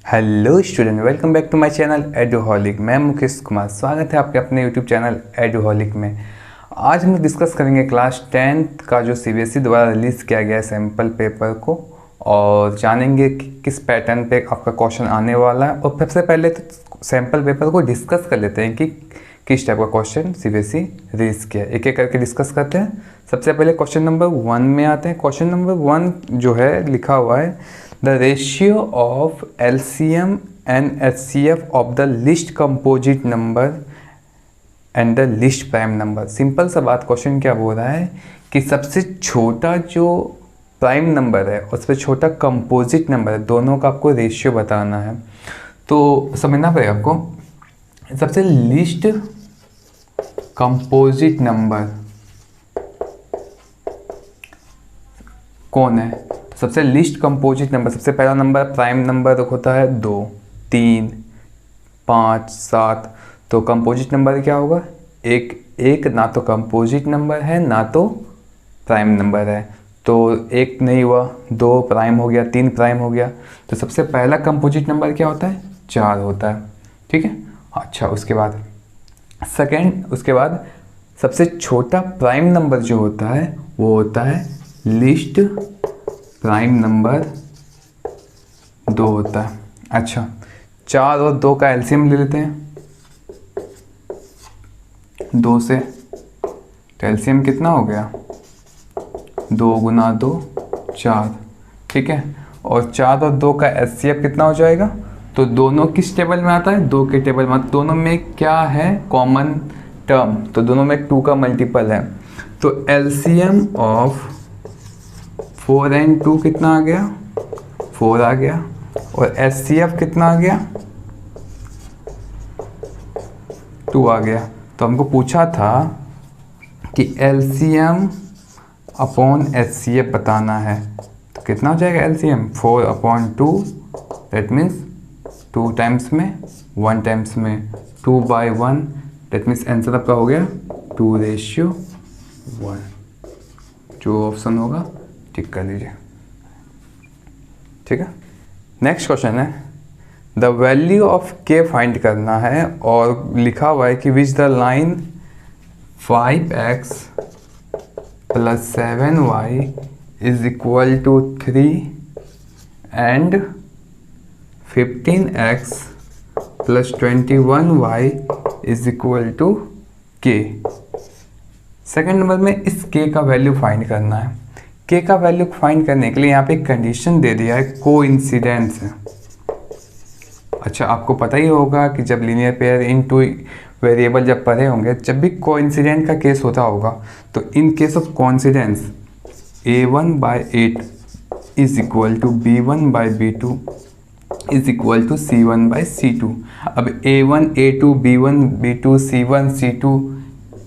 Hello student, welcome back to my channel Eduholic. मैं मुकेश कुमार, स्वागत है आपके अपने यूट्यूब चैनल एडुहॉलिक में। आज हम डिस्कस करेंगे क्लास 10th का जो सीबीएसई द्वारा रिलीज़ किया गया सैम्पल पेपर को, और जानेंगे कि किस पैटर्न पे आपका क्वेश्चन आने वाला है। और सबसे पहले तो सैम्पल पेपर को डिस्कस कर लेते हैं कि किस टाइप का क्वेश्चन सीबीएसई रिलीज़ किया, एक एक करके डिस्कस करते हैं। सबसे पहले क्वेश्चन नंबर 1 में आते हैं। क्वेश्चन नंबर 1 जो है लिखा हुआ है, the ratio of LCM and HCF of the list composite number and the list prime number. Simple सा बात, क्वेश्चन क्या बोल रहा है कि सबसे छोटा जो प्राइम नंबर है और सबसे छोटा कंपोजिट नंबर है, दोनों का आपको रेशियो बताना है। तो समझना पड़ेगा आपको। सबसे लिस्ट कंपोजिट नंबर कौन है? सबसे लिस्ट कंपोजिट नंबर, सबसे पहला नंबर प्राइम नंबर होता है 2, 3, 5, 7। तो कंपोजिट नंबर क्या होगा? एक ना तो कंपोजिट नंबर है ना तो प्राइम नंबर है। तो एक नहीं हुआ, 2 प्राइम हो गया, 3 प्राइम हो गया। तो सबसे पहला कंपोजिट नंबर क्या होता है? 4 होता है। ठीक है। अच्छा, उसके बाद उसके बाद सबसे छोटा प्राइम नंबर जो होता है वो होता है लिस्ट प्राइम नंबर 2 होता है। अच्छा, 4 और 2 का एलसीएम ले लेते हैं 2 से। तो एलसीएम कितना हो गया? 2 गुना 2 4। ठीक है। और 4 और 2 का एचसीएफ कितना हो जाएगा? तो दोनों किस टेबल में आता है? 2 के टेबल में। दोनों में क्या है? Common term. तो दोनों में 2 का मल्टीपल है। तो एलसीएम ऑफ 4 एंड 2 कितना आ गया? 4 आ गया। और एचसीएफ कितना आ गया? 2 आ गया। तो हमको पूछा था कि एलसीएम अपॉन एचसीएफ बताना है। तो कितना हो जाएगा एलसीएम? 4/2, दैट मीन्स 2 टाइम्स में 1 टाइम्स में 2/1, दैट मीन्स आंसर आपका हो गया 2:1। जो ऑप्शन होगा टिक कर लीजिए। ठीक है। नेक्स्ट क्वेश्चन है, द वैल्यू ऑफ के फाइंड करना है, और लिखा हुआ है कि which the line 5x + 7y = 3 and 15x + 21y = k। Second number में इस k का वैल्यू फाइंड करना है। k का वैल्यू फाइंड करने के लिए यहाँ पे एक कंडीशन दे दिया है, कोइंसिडेंस है। अच्छा, आपको पता ही होगा कि जब लीनियर पेयर इन 2 वेरिएबल जब पढ़े होंगे, जब भी कोइंसिडेंट का केस होता होगा, तो in case of coincidence a1/8 = b1/b2 = c1/c2। अब a1, a2, b1, b2, c1, c2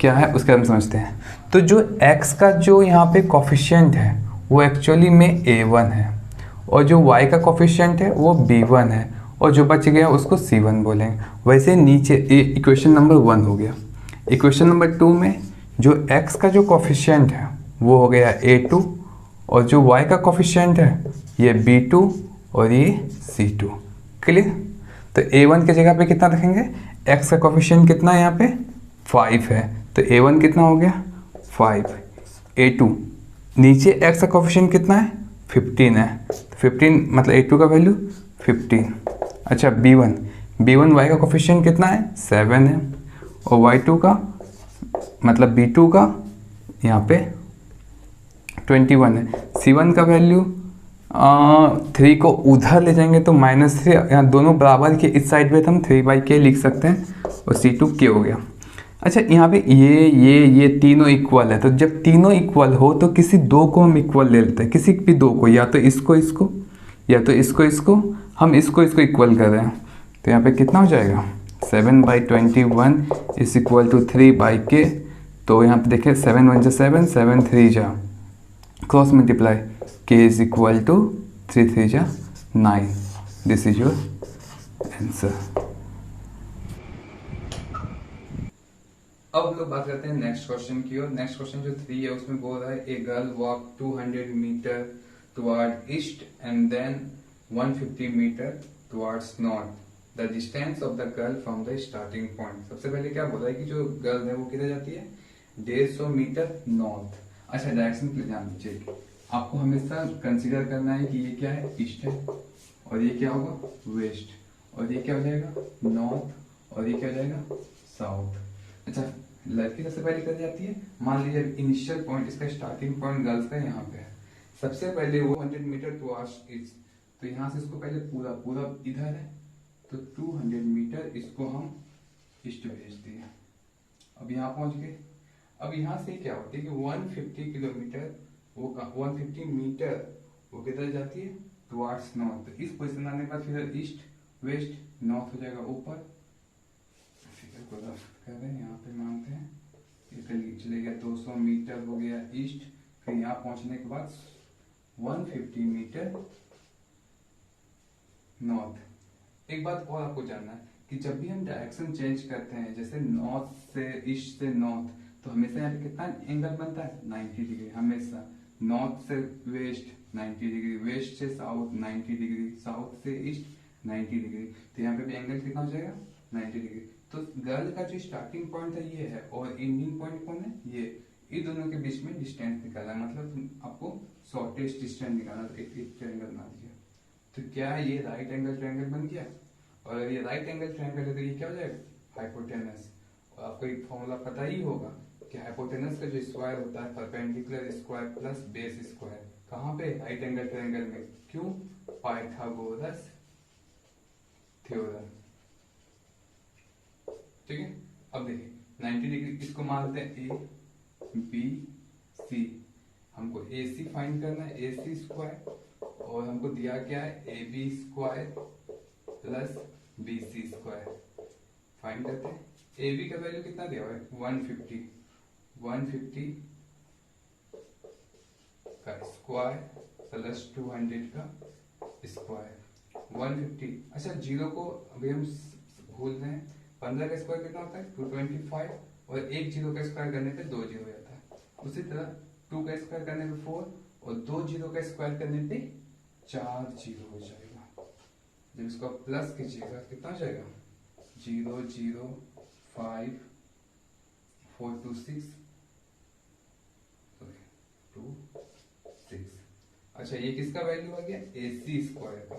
क्या है उसका हम समझते हैं। तो जो x का जो यहाँ पे कोफिशिएंट है वो एक्चुअली में a1 है, और जो y का कोफिशिएंट है वो b1 है, और जो बच गया उसको c1 बोलेंगे। वैसे नीचे इक्वेशन नंबर 1 हो गया। इक्वेशन नंबर 2 में जो x का जो कोफिशिएंट है वो हो गया a2, और जो y का कोफिशिएंट है ये b2 और ये c2। क्लियर? तो a1 की जगह पे कितना रखेंगे? x का कोफिशिएंट कितना है यहाँ पे? 5 है। तो a1 कितना हो गया? 5। a2 नीचे x का कोफिशिएंट कितना है? 15 है। तो 15 मतलब a2 का वैल्यू 15। अच्छा, b1 y का कोफिशिएंट कितना है? 7 है। और y2 का मतलब b2 का यहाँ पे 21 है। c1 का वैल्यू 3 को उधर ले जाएंगे तो -3, यहाँ दोनों बराबर के इस साइड पे तो हम 3/k लिख सकते हैं, और c2 k हो गया। अच्छा, यहाँ पे ये तीनों इक्वल है। तो जब तीनों इक्वल हो तो किसी 2 को हम इक्वल ले लेते हैं, किसी भी 2 को, या तो इसको या तो इसको हम इसको इक्वल कर रहे हैं। तो यहाँ पे कितना हो जाएगा? 7/21 = 3/k। तो यहाँ पे देखिए 7 1 7, 7 3 जा, क्रॉस मल्टीप्लाई, k = 3 3 जा 9। This is your answer. अब हम लोग बात करते हैं नेक्स्ट क्वेश्चन की ओर। नेक्स्ट क्वेश्चन जो 3 है उसमें बोल रहा है, a girl walk 200 metre toward east and then 150 metre towards north the distance of the girl from the starting point. सबसे पहले क्या बोला है कि जो गर्ल है वो किधर जाती है, 150 मीटर नॉर्थ। अच्छा डायरेक्शन पे ध्यान दीजिए, आपको हमेशा कंसीडर करना है कि ये क्या है, ईस्ट है, और ये क्या होगा, वेस्ट, और ये क्या हो जाएगा, नॉर्थ, और ये क्या हो जाएगा, साउथ। अच्छा लड़की सबसे पहले कर जाती है, मान लीजिए इनिशियल पॉइंट, इसका स्टार्टिंग पॉइंट गर्ल्स का यहाँ पे है, सबसे पहले वो 100 मीटर टुवर्ड्स ईस्ट, तो यहाँ से इसको पहले पूरा पूरा इधर है, तो 200 मीटर इसको हम ईस्ट भेज दिए। अब यहाँ पहुंच गए। अब यहाँ से क्या होती है कि 150 किलोमीटर वो 150 मीटर वो किधर जाती है, टुवर्ड्स नॉर्थ। तो इस पोजिशन आने के बाद फिर ईस्ट वेस्ट नॉर्थ हो जाएगा ऊपर। फिगर को रफ कर रहे हैं, यहाँ पे मानते हैं ये चले गया 200 मीटर हो गया ईस्ट, फिर यहाँ पहुंचने के बाद 150 मीटर नॉर्थ। एक बात और आपको जानना है कि जब भी हम डायरेक्शन चेंज करते हैं, जैसे नॉर्थ से ईस्ट से नॉर्थ, तो हमेशा यहाँ पे कितना एंगल बनता है, 90 डिग्री। हमेशा नॉर्थ से वेस्ट 90 डिग्री, वेस्ट से साउथ 90 डिग्री, साउथ से ईस्ट 90 डिग्री। तो यहाँ पे भी एंगल कितना हो जाएगा, 90 डिग्री। तो गर्ल का जो स्टार्टिंग पॉइंट है ये है, और एंडिंग पॉइंट कौन है, ये दोनों के बीच में डिस्टेंस निकालना है, मतलब आपको शॉर्टेस्ट डिस्टेंस निकालना। तो एक ट्रायंगल बना दिया, तो क्या ये राइट एंगल ट्रायंगल बन गया, और ये राइट एंगल ट्रायंगल है तो ये क्या हो जाएगा, हाइपोटेनस। और आपको एक फॉर्मूला पता ही होगा कि हाइपोटेनस का जो स्क्वायर होता है perpendicular square plus base square, कहाँ पे, राइट एंगल ट्रायंगल में। क्यों, पाइथागोरस थ्योरम। ठीक है, अब देखिए 90 डिग्री इसको मानते हैं ए बी सी, हमको ए सी फाइंड करना है, ए सी स्क्वायर, और हमको दिया क्या है, A B square plus B C square. Find करते हैं, ए बी का वैल्यू कितना दिया हुआ है, 150 का स्क्वायर प्लस 200 का स्क्वायर, 150। अच्छा जीरो को अभी हम भूल रहे हैं, 15 का स्क्वायर कितना होता है, 225, और एक जीरो का स्क्वायर करने पे 2 जीरो आता है। उसी तरह 2 का स्क्वायर करने पे 4, और 2 जीरो का स्क्वायर करने पे 4 जीरो हो जाएगा। जब इसको प्लस कीजिएगा कितना हो जाएगा, 0 0 5 4 2 6 2 6। अच्छा ये किसका वैल्यू आ गया, ए सी स्क्वायर का।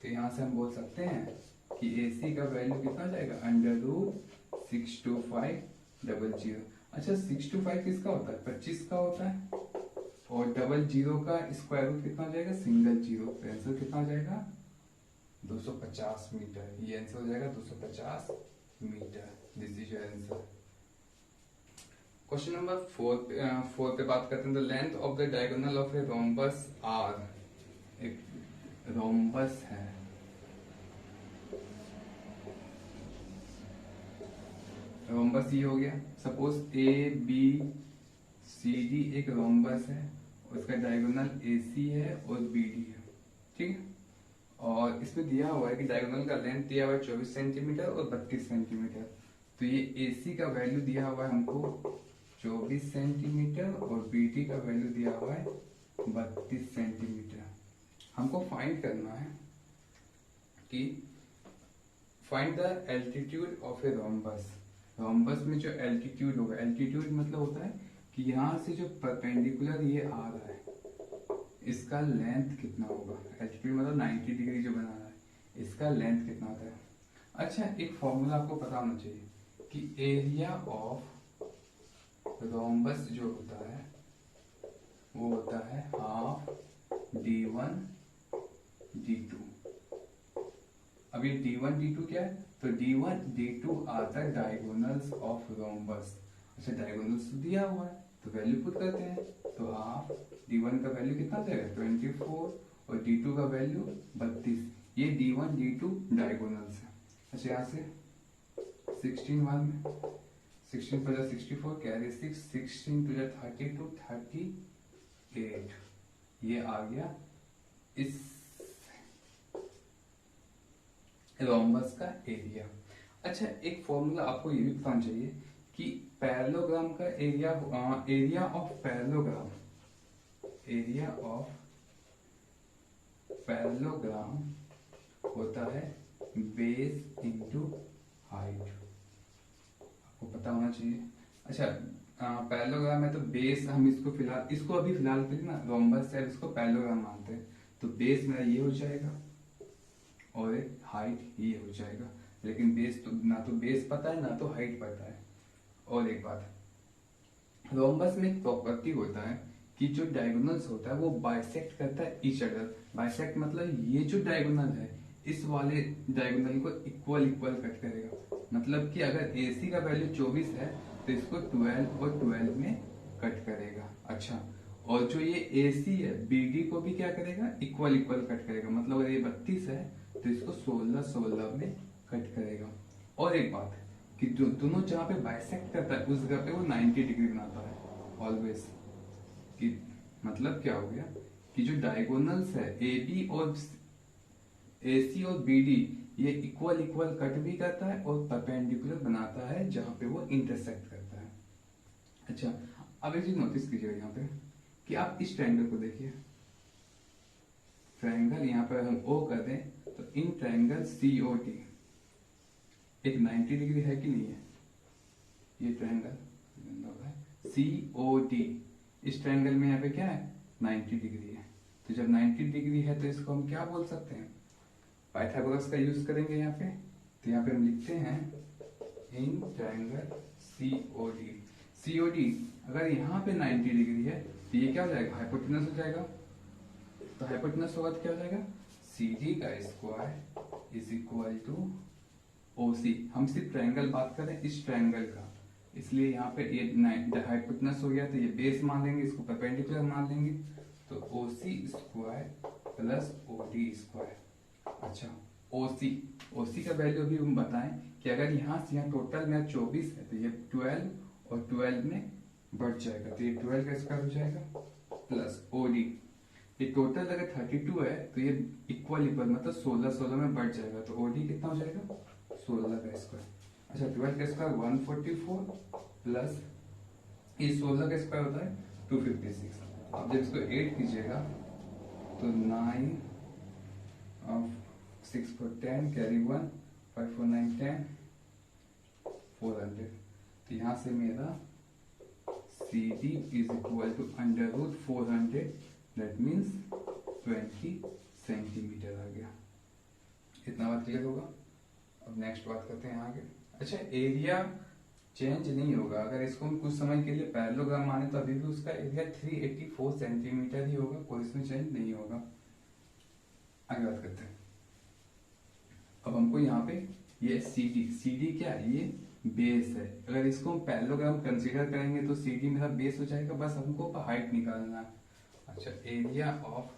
तो यहां से हम बोल सकते हैं कि ए सी का वैल्यू कितना हो जाएगा, √62500। अच्छा 625 किसका होता है, 25 का होता है, और 00 का स्क्वायर रूट कितना हो जाएगा, सिंगल जीरो। तो आंसर कितना हो जाएगा, 250 मीटर। ये आंसर हो जाएगा 250 metre. This is your answer. Question number 4 पे बात करते हैं। The length of the diagonal of a rhombus are, एक रोम्बस है, रोम्बस ये हो गया। Suppose A B C D एक रोम्बस है, उसका डायगोनल ए सी है और बी डी है, ठीक है। और इसमें दिया हुआ है कि डायगोनल का लेंथ दिया हुआ है 24 सेंटीमीटर और 32 सेंटीमीटर। तो ये ए सी का वैल्यू दिया हुआ है हमको 24 सेंटीमीटर, और बी डी का वैल्यू दिया हुआ है 32 सेंटीमीटर। हमको फाइंड करना है कि find the altitude of a rhombus. Rhombus में जो एल्टीट्यूड होगा, एल्टीट्यूड मतलब होता है कि यहां से जो परपेंडिकुलर ये आ रहा है इसका लेंथ कितना होगा। एल्टीट्यूड मतलब 90 डिग्री जो बना रहा है, इसका लेंथ कितना होता है। अच्छा एक फॉर्मूला आपको पता होना चाहिए कि एरिया ऑफ रोम्बस जो होता है वो होता है हाफ d1 d2। अब ये d1 d2 क्या है, तो d1 d2 are the diagonals of rhombus. अच्छा डायगोनल्स दिया हुआ है तो वैल्यू पुट करते हैं, तो हाफ d1 का वैल्यू कितना आ जाएगा 24, और d2 का वैल्यू 32। ये d1 d2 डायगोनल्स है। अच्छा यहाँ से 16 वन में 16 पर 64 कैरी 6, 16 टू 32 38, ये आ गया इस रोम्बस का एरिया। अच्छा एक फॉर्मूला आपको ये भी बताना चाहिए कि पैरेललोग्राम का area, area of parallelogram, area of parallelogram होता है बेस इंटू हाइट, आपको पता होना चाहिए। अच्छा, पैरेललोग्राम है तो बेस, हम इसको अभी फिलहाल के लिए ना रोम्बस है, इसको पैरेललोग्राम मानते हैं। तो बेस मेरा ये हो जाएगा और हाइट ये हो जाएगा, लेकिन बेस तो ना तो बेस पता है ना तो हाइट पता है। और एक बात, रोम्बस में एक प्रॉपर्टी होता है कि जो डायगोनल्स होता है वो बाइसेक्ट करता है ईच अदर। बाइसेक्ट मतलब ये जो डायगोनल है इस वाले डायगोनल को इक्वल इक्वल कट करेगा। मतलब कि अगर AC का वैल्यू 24 है तो इसको 12 और 12 में कट करेगा। अच्छा, और जो ये AC है BD को भी क्या करेगा, इक्वल इक्वल कट करेगा। मतलब अगर ये 32 है तो इसको 16 16 में कट करेगा। और एक बात कि दोनों जहां पे बाइसेक्ट करता है उस जगह पे वो 90 डिग्री बनाता है ऑलवेज। कि मतलब क्या हो गया कि जो डायगोनल्स है AB और AC और BD ये इक्वल इक्वल कट भी करता है और परपेंडिकुलर बनाता है जहां पे वो इंटरसेक्ट करता है। अच्छा, अब एक चीज नोटिस कीजिएगा यहाँ पे कि आप इस ट्रायंगल को देखिए। ट्रायंगल यहाँ पे हम O कर दें तो इन ट्रायंगल COT एक 90 डिग्री है कि नहीं है? ये ट्रायंगल COT, इस ट्रायंगल में यहाँ पे क्या है, 90 डिग्री है। तो जब 90 डिग्री है तो इसको हम क्या बोल सकते हैं, पाइथागोरस का यूज करेंगे यहाँ पे। तो यहाँ पे हम लिखते हैं इन ट्रायंगल COD अगर यहाँ पे 90 डिग्री है तो ये क्या हो जाएगा, हाइपोटेनस हो जाएगा। तो हाइपोटेनस होगा तो क्या हो जाएगा, CD का square is equal to OC। हम सिर्फ ट्रायंगल बात करें इस ट्रायंगल का, इसलिए यहाँ पे ये हाइपोटेनस हो गया तो ये बेस मान लेंगे, इसको परपेंडिकुलर मान लेंगे। तो OC square plus OD square. अच्छा, OC का वैल्यू भी हम बताएं कि अगर यहाँ से यहाँ टोटल में 24 है तो ये 12 और 12 में बढ़ जाएगा तो ये 12 का स्क्वायर हो जाएगा प्लस OD, ये टोटल अगर 32 है तो ये इक्वल मतलब 16 16 में बढ़ जाएगा तो OD कितना हो जाएगा, 16 का स्क्वायर। अच्छा, 12 का स्क्वायर 144 प्लस ये 16 का स्क्वायर होता है 256। अब जब इसको 8 कीजिएगा तो 9 6 4 10 कैरी 1 5 4 9 10 400। तो यहां से मेरा CD is equal to under root 400, that means 20 centimetre आ गया। इतना बात क्लियर होगा। अब नेक्स्ट बात करते हैं आगे। अच्छा, एरिया चेंज नहीं होगा अगर इसको हम कुछ समय के लिए पैरेललोग्राम माने तो अभी भी उसका एरिया 384 सेंटीमीटर ही होगा, कोई इसमें चेंज नहीं होगा। आगे बात करते हैं। अब हमको यहाँ पे ये CD क्या है, ये बेस है। अगर इसको हम पैरेललोग्राम कंसीडर करेंगे तो CD मेरा बेस हो जाएगा, बस हमको हाइट निकालना है। अच्छा, एरिया ऑफ,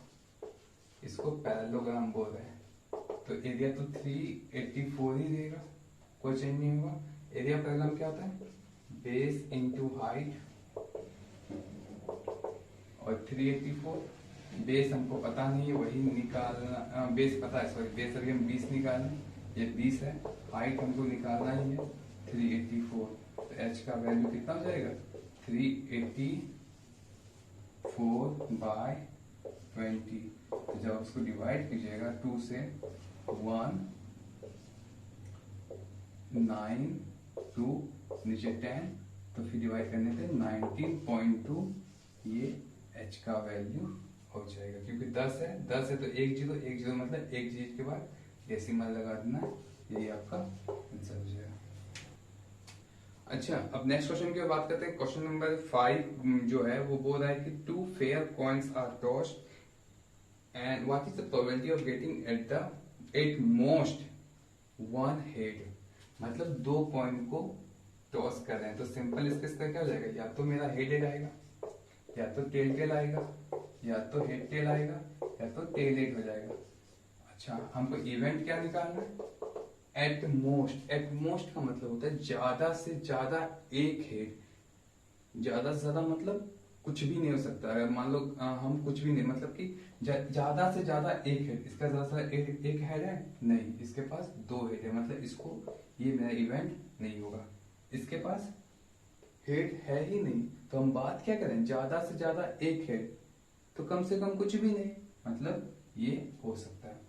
इसको पैरेललोग्राम बोल रहे हैं तो एरिया तो 384 ही रहेगा, कोई चेंज नहीं होगा। एरिया पैरेललोग्राम क्या होता है, बेस इंटू हाइट और 384। बेस हमको पता नहीं है, वही निकालना, बेस पता है, सॉरी बेस अभी हम 20 निकालें, ये 20 है। हाइट हमको निकालना ही है 384, तो H का वैल्यू कितना हो जाएगा, 384 बाय 20। तो जब उसको डिवाइड कीजिएगा 2 से 1 9 2 नीचे 10, तो फिर डिवाइड करने पे 19.2 ये H का वैल्यू हो जाएगा। क्योंकि 10 है तो एक जीरो मतलब एक जीरो के बाद डेसिमल लगा देना, यही आपका आंसर हो जाएगा। अच्छा, अब नेक्स्ट क्वेश्चन की बात करते हैं। क्वेश्चन नंबर 5 जो है वो बोल रहा है कि 2 fair coins are tossed and what is the probability of getting at most one head। मतलब 2 कॉइन को टॉस कर रहे हैं तो सिंपल इसके क्या हो जाएगा, या तो मेरा हेड आएगा, या तो टेल आएगा, या तो हेड टेल आएगा, या तो टेल हेड हो जाएगा। अच्छा, हमको इवेंट क्या निकालना है, एट मोस्ट का मतलब होता है ज्यादा से ज्यादा एक हेड। ज्यादा से ज्यादा मतलब कुछ भी नहीं हो सकता। अगर मान लो हम कुछ भी नहीं, मतलब कि ज्यादा से ज्यादा एक हेड, इसका ज्यादा से एक हेड है नहीं, इसके पास 2 हेड है, मतलब इसको ये मेरा इवेंट नहीं होगा। इसके पास हेड है ही नहीं तो हम बात क्या करें, ज्यादा से ज्यादा एक हेड, तो कम से कम कुछ भी नहीं, मतलब ये हो सकता है।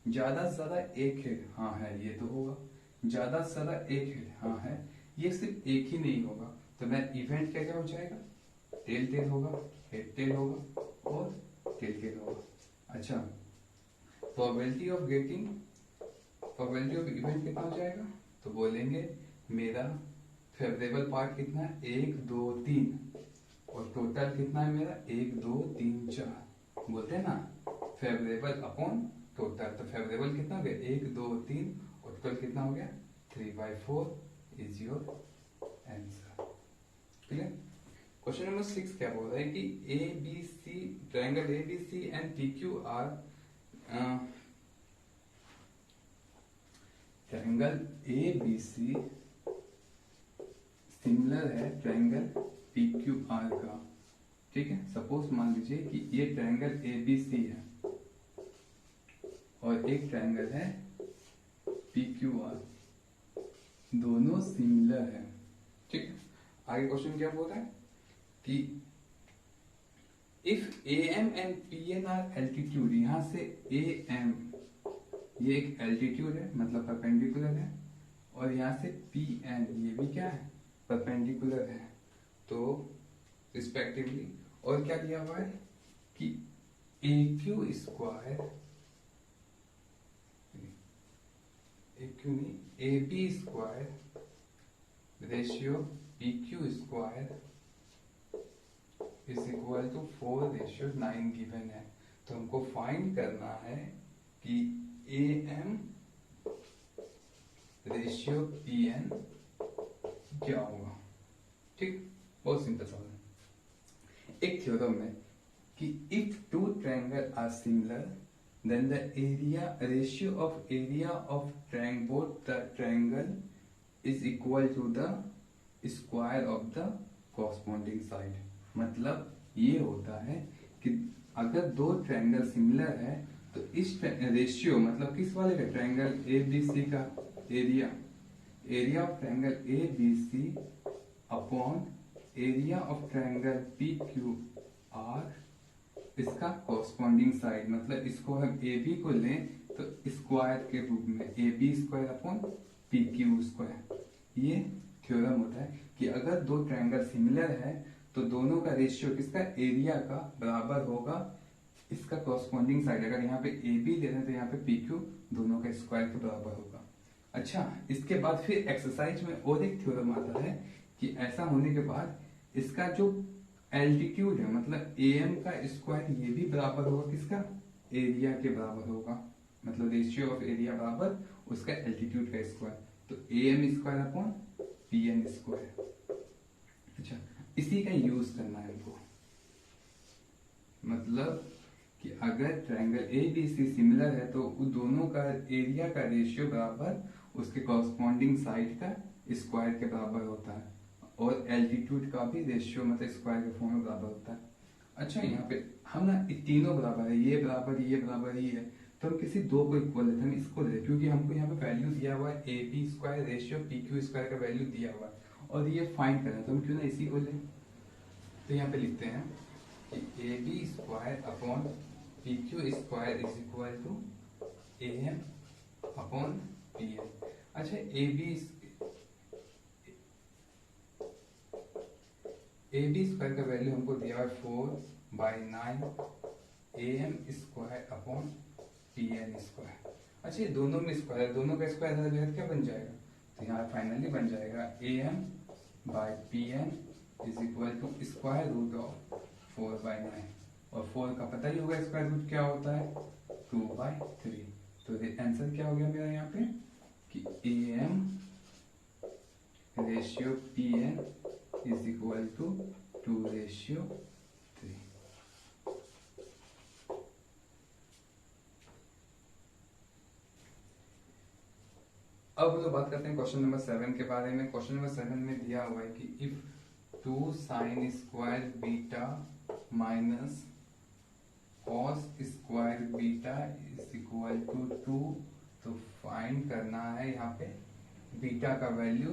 ज्यादा से ज्यादा एक हेड, हाँ है, ये तो होगा। ज्यादा से ज्यादा एक हेड, हाँ है। ये सिर्फ एक ही नहीं होगा, तो मैं इवेंट क्या क्या हो जाएगा, टेल टेल होगा, हेड टेल होगा और टेल टेल होगा। अच्छा, probability of getting, probability of event कितना हो जाएगा, तो बोलेंगे मेरा फेवरेबल पार्ट कितना है, 1 2 3, और टोटल कितना है मेरा, 1 2 3 4। बोलते हैं ना फेवरेबल अपॉन टोटल, तो फेवरेबल कितना हो गया, 1 2 3, और टोटल कितना हो गया, 3/4 is your answer. Clear. Question number 6 क्या बोल रहा है कि A B C, triangle A B C and P Q R, triangle A B C similar है ट्रायंगल पी क्यू आर का। ठीक है, सपोज मान लीजिए कि ये ट्रायंगल ए बी सी है और एक ट्रायंगल है पी क्यू आर, दोनों सिमिलर है। ठीक है, आगे क्वेश्चन क्या बोल रहा है कि if A M and P N are altitude, यहां से ए एम ये एक एल्टीट्यूड है मतलब परपेंडिकुलर है, और यहां से पी एन ये भी क्या है, परपेंडिकुलर है, तो रिस्पेक्टिवली। और क्या दिया हुआ है कि A Q square, A Q नहीं, A B square ratio P Q square is equal to 4:9 given है। तो हमको फाइंड करना है कि A M ratio P N क्या होगा। ठीक, बहुत सिंपल सवाल है। एक थ्योरम में कि if two triangle are similar then the area ratio of area of both the triangle is equal to the square of the corresponding side. मतलब ये होता है कि अगर दो ट्रायंगल सिमिलर है तो इस रेशियो मतलब किस वाले का, ट्रायंगल ए बी सी का area, area of triangle A B C upon area of triangle P Q R, इसका कॉरस्पॉन्डिंग साइड, मतलब इसको हम ए बी को लें तो स्क्वायर के रूप में, A B square upon P Q square. ये थ्योरम होता है कि अगर दो ट्रायंगल सिमिलर है तो दोनों का रेशियो किसका, एरिया का बराबर होगा इसका कॉरस्पॉन्डिंग साइड। अगर यहाँ पे ए बी ले रहे हैं तो यहाँ पे पी क्यू दोनों का स्क्वायर के बराबर होगा। अच्छा, इसके बाद फिर एक्सरसाइज में और एक थ्योरम आता है कि ऐसा होने के बाद इसका जो एल्टीट्यूड है मतलब ए एम का स्क्वायर ये भी बराबर होगा किसका, एरिया के बराबर होगा, मतलब रेशियो ऑफ एरिया बराबर उसका एल्टीट्यूड का स्क्वायर, तो A M square upon P N square. अच्छा, इसी का यूज करना है हमको, मतलब कि अगर triangle A B C similar है तो उन दोनों का एरिया का रेशियो बराबर उसके कॉरस्पॉन्डिंग साइड का स्क्वायर के बराबर होता है, और एल्टीट्यूड का भी रेशियो मतलब स्क्वायर के फॉर्म में बराबर होता है। अच्छा, यहाँ पे हम ना तीनों बराबर है, ये बराबर ये बराबर ये है, तो हम किसी दो को इक्वल लेते हैं, हम इसको लेते हैं क्योंकि हमको यहाँ पे वैल्यू दिया हुआ है A B square ratio P Q square का वैल्यू दिया हुआ है और ये फाइंड करना है, तो हम क्यों ना इसी को लें। तो यहाँ पे लिखते हैं कि A B square upon P Q square is equal to A M upon P N. अच्छा, ए बी स्क्वायर का वैल्यू हमको दिया है 4/9 A M square upon P N square. अच्छा, ये दोनों में स्क्वायर है, दोनों का स्क्वायर है, क्या बन जाएगा, तो यहाँ फाइनली बन जाएगा A M by P N is equal to square root of 4/9, और 4 का पता ही होगा स्क्वायर रूट क्या होता है, 2/3। तो आंसर क्या हो गया मेरा यहाँ पे कि A M ratio P N is equal to 2/3। अब हम लोग बात करते हैं क्वेश्चन नंबर 7 के बारे में। क्वेश्चन नंबर 7 में दिया हुआ है कि if 2 sine square beta minus cos square beta is equal to 2, तो फाइंड करना है यहाँ पे बीटा का वैल्यू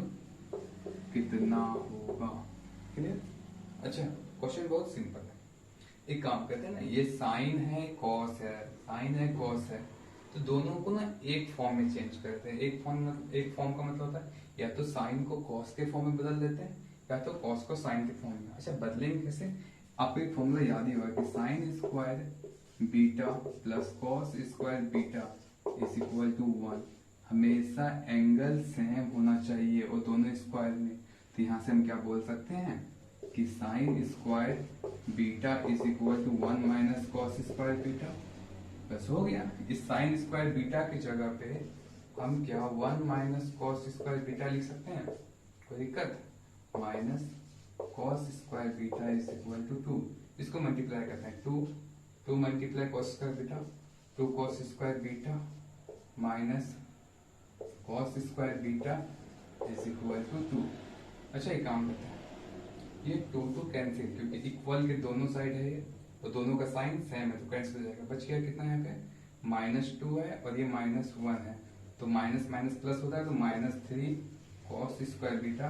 कितना होगा। क्लियर। अच्छा, क्वेश्चन बहुत सिंपल है, एक काम करते हैं ना, ये साइन है कॉस है, साइन है कॉस है, तो दोनों को ना एक फॉर्म में चेंज करते हैं। एक फॉर्म का मतलब होता है या तो साइन को कॉस के फॉर्म में बदल देते हैं या तो कॉस को साइन के फॉर्म में। अच्छा, बदलेंगे कैसे? आपको एक फॉर्मूला याद ही होगा कि sine square beta plus cos square beta is equal to 1। हमेशा एंगल सेम होना चाहिए और दोनों स्क्वायर में। तो यहां से हम क्या बोल सकते हैं कि sine square beta is equal to 1 minus cos square beta. बस हो गया। इस साइन स्क्वायर बीटा की जगह पे हम क्या 1 माइनस कॉस स्क्वायर बीटा लिख सकते हैं? कोई दिक्कत? Minus cos square beta is equal to 2। इसको मल्टीप्लाई करते हैं, 2 multiply cos square beta, 2 cos square beta minus cos square beta is equal to 2। अच्छा, एक काम करते हैं, ये 2 कैंसिल, क्योंकि इक्वल के दोनों साइड है ये और दोनों का साइन सेम है तो कैंसिल हो जाएगा। बच गया कितना यहाँ पे? -2 है और ये -1 है, तो माइनस माइनस प्लस होता है तो -3 कॉस स्क्वायर बीटा।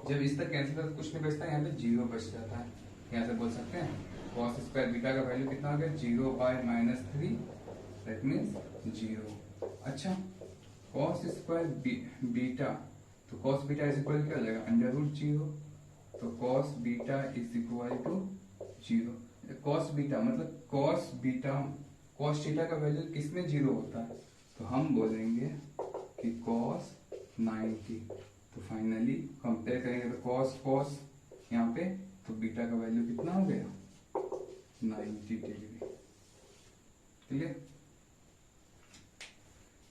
जब इस तक कैंसिल होता है कुछ नहीं बचता, यहाँ पे 0 बच जाता है। यहाँ से बोल सकते हैं कॉस स्क्वायर बीटा का वैल्यू कितना हो गया? 0/-3, दैट मीन्स 0। अच्छा, कॉस स्क्वायर बीटा, तो कॉस बीटा इज इक्वल क्या हो जाएगा? √0। तो cos beta is equal to 0। Cos beta मतलब कॉस थीटा का वैल्यू किसमें 0 होता है? तो हम बोलेंगे कि कॉस 90। तो फाइनली कंपेयर करेंगे तो कॉस यहाँ पे, तो बीटा का वैल्यू कितना हो गया? 90 डिग्री। क्लियर?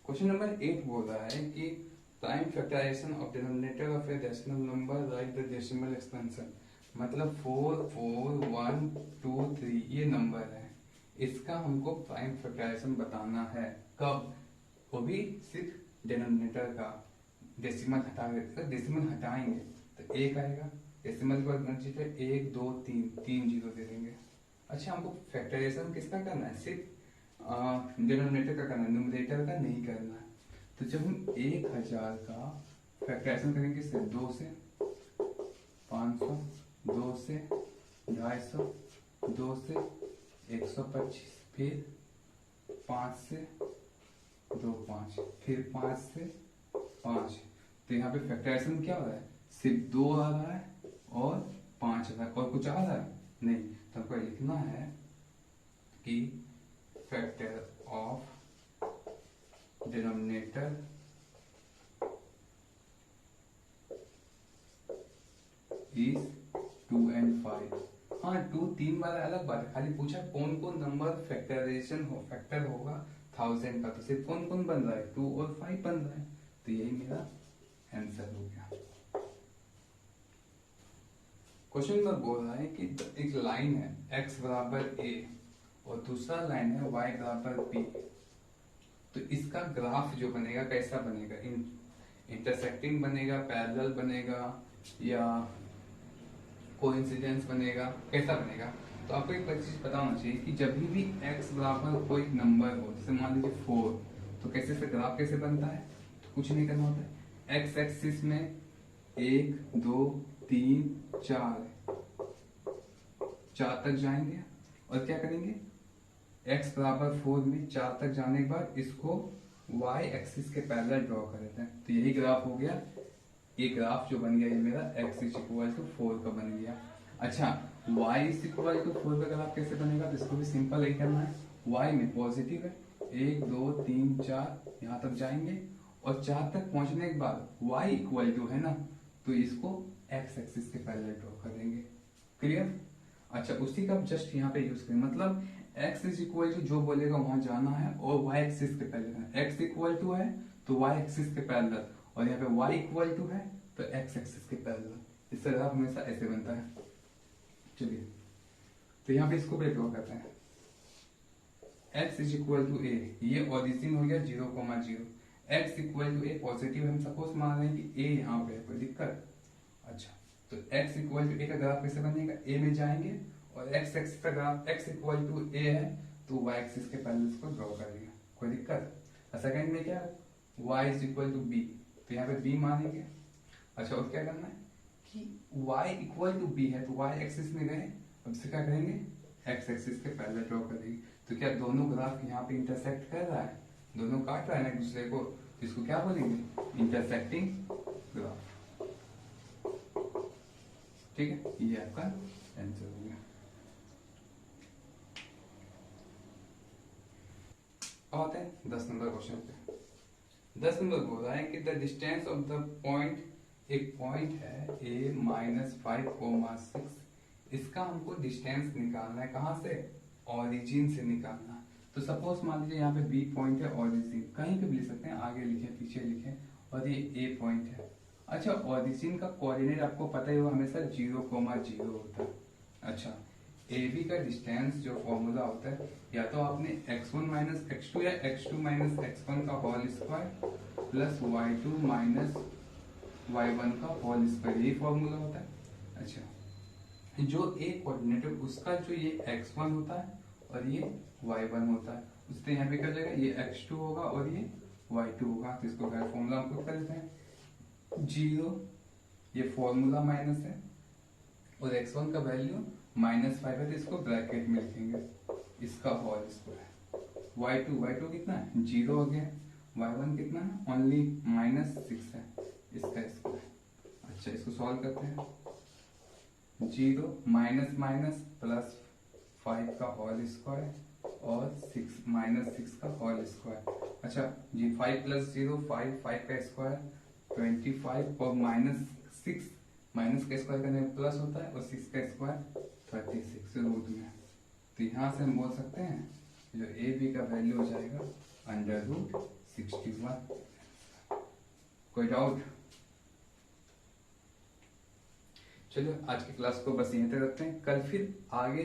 क्वेश्चन नंबर 8 बोल रहा है कि prime factorization of denominator of a decimal number write the decimal expansion. मतलब 4 4 1 2 3 ये नंबर है, इसका हमको प्राइम फैक्टराइजेशन बताना है। कब? वो भी सिर्फ डिनोमिनेटर का। डेसिमल हटा देते, डेसिमल हटाएंगे तो 1 आएगा। डेसिमल के बाद 1 2 3 जीरो दे देंगे। अच्छा, हमको फैक्टराइजेशन किसका करना है? सिर्फ डिनोमिनेटर का करना है, न्यूमरेटर का नहीं करना है। तो जब हम 1000 का फैक्टराइजेशन करेंगे किससे? 2 से, 500, 2 से, 250, 2 से, 125, फिर 5 से 2 5, फिर 5 से 5। तो यहाँ पे फैक्टराइजेशन क्या हो रहा है? सिर्फ 2 आ रहा है और 5 आ रहा है, और कुछ आ रहा है नहीं। तो हमको लिखना है कि factor of denominator is 2 and 5। हाँ, 2 3 बार अलग बात है, खाली पूछा कौन कौन नंबर फैक्टर होगा 1000 का, तो सिर्फ कौन कौन बन रहा है? 2 और 5 बन रहा है। तो यही मेरा आंसर हो गया। क्वेश्चन नंबर बोल रहा है कि एक लाइन है x बराबर a और दूसरा लाइन है y बराबर b। तो इसका ग्राफ जो बनेगा कैसा बनेगा? इंटरसेक्टिंग बनेगा, पैरेलल बनेगा, या कोइंसिडेंस बनेगा? कैसा बनेगा? तो आपको एक चीज पता होना चाहिए कि जब भी x बराबर कोई नंबर हो, जैसे मान लीजिए 4, तो कैसे से ग्राफ कैसे बनता है? तो कुछ नहीं करना होता है। x एक्सिस में 1 2 3 4 तक जाएंगे और क्या करेंगे? x बराबर 4 में 4 तक जाने के बाद इसको y एक्सिस के पैरेलल ड्रॉ कर देते हैं। तो यही ग्राफ हो गया। ये ग्राफ जो बन गया ये मेरा x इज इक्वल टू 4 का बन गया। अच्छा, y इज इक्वल टू 4 का ग्राफ कैसे बनेगा? तो इसको भी सिंपल ही करना है। y में पॉजिटिव है, 1 2 3 4 यहाँ तक जाएंगे और 4 तक पहुंचने के बाद y इक्वल टू है ना, तो इसको x एक्सिस के पैरेलल ड्रॉ कर देंगे। क्लियर? अच्छा, उसी का जस्ट यहाँ पे यूज करें, मतलब x इज इक्वल टू जो बोलेगा वहां जाना है और y एक्सिस के पैरेलल। x इक्वल टू है तो y एक्सिस के पैरेलल, और यहाँ पे y इक्वल टू है तो x एक्सिस के पैरेलल। इससे ग्राफ हमेशा ऐसे बनता है। चलिए, तो यहाँ पे इसको ड्रॉ करते हैं। x is equal to a, ये ओरिजिन हो गया 0,0। x equal to a positive, हम सपोज मान रहे हैं कि a यहाँ पे है, कोई दिक्कत? अच्छा, तो x इक्वल टू a का ग्राफ कैसे बनेगा? a में जाएंगे और x एक्सिस का graph x equal to a है तो y एक्सिस के पैरेलल को ड्रॉ करेंगे, कोई दिक्कत? सेकंड में क्या? y is equal to b, तो यहाँ पे b मानेंगे। अच्छा, और क्या करना है कि y इक्वल टू b है तो y एक्सिस में गए, अब इससे क्या करेंगे? x एक्सिस के पैरेलल ड्रॉ करेंगे। तो क्या दोनों ग्राफ यहाँ पे इंटरसेक्ट कर रहा है? दोनों काट रहा है ना एक दूसरे को, तो इसको क्या बोलेंगे, इंटरसेक्टिंग ग्राफ। ठीक है, ये आपका आंसर हो गया। अब आते हैं 10 नंबर क्वेश्चन पे। 10 नंबर बोल रहा है कि the distance of the point, एक पॉइंट है a -5,6, इसका हमको डिस्टेंस निकालना है। कहां से, ओरिजिन से निकालना है। तो सपोज मान लीजिए यहाँ पे B पॉइंट है, ओरिजिन कहीं पे भी लिख सकते हैं, आगे लिखे पीछे लिखे, और ये A पॉइंट है। अच्छा, ओरिजिन का कोऑर्डिनेट आपको पता ही हो, हमेशा 0,0 होता है। अच्छा, AB का डिस्टेंस जो फॉर्मूला होता है, या तो आपने x1 माइनस x2 या x2 माइनस x1 का whole square plus y2 minus y1 का होल स्क्वायर, यही फॉर्मूला होता है। अच्छा, जो A कोऑर्डिनेट है उसका जो ये x1 होता है और ये y1 होता है, उससे यहाँ पे क्या हो जाएगा, ये x2 होगा और ये y2 होगा। तो इसको क्या फॉर्मूला हम पुट कर देते हैं, 0, ये फॉर्मूला माइनस है, और x1 का वैल्यू -5 है, तो इसको ब्रैकेट में लिखेंगे, इसका होल स्क्वायर। y2 कितना है, 0 हो गया। y1 कितना है, ओनली -6 है, इसका स्क्वायर। अच्छा, इसको सॉल्व करते हैं, 0 माइनस माइनस प्लस 5 का होल स्क्वायर और 6 का होल स्क्वायर। अच्छा जी, 5 प्लस 0 5, 5 का स्क्वायर 25, और -6 माइनस का स्क्वायर करने में प्लस होता है, और 6 का स्क्वायर 36 रूट में। तो यहां से हम बोल सकते हैं जो ए बी का वैल्यू हो जाएगा √61। कोई डाउट? चलो आज की क्लास को बस यहीं तक रखते हैं, कल फिर आगे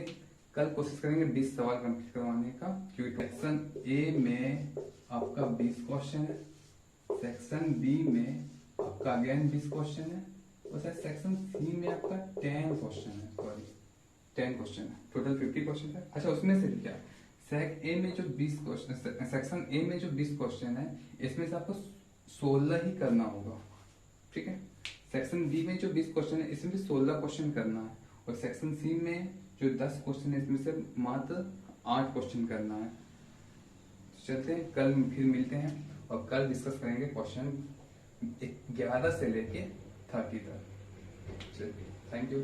कल कोशिश करेंगे 20 सवाल कंप्लीट करवाने का, क्योंकि सेक्शन ए में आपका 20 क्वेश्चन है, सेक्शन बी में आपका अगेन 20 क्वेश्चन है, और सेक्शन सी में आपका 10 क्वेश्चन है, सॉरी 10 क्वेश्चन है, टोटल 50 क्वेश्चन है। अच्छा, उसमें से क्या सेक्शन ए में जो 20 क्वेश्चन है, इसमें से आपको 16 ही करना होगा। ठीक है, सेक्शन बी में जो 20 क्वेश्चन है, इसमें भी 16 क्वेश्चन करना है, और सेक्शन सी में जो 10 क्वेश्चन है, इसमें से मात्र 8 क्वेश्चन करना है। तो चलते हैं, कल फिर मिलते हैं, और कल डिस्कस करेंगे क्वेश्चन 11 से लेके 30 तक। चलिए, थैंक यू।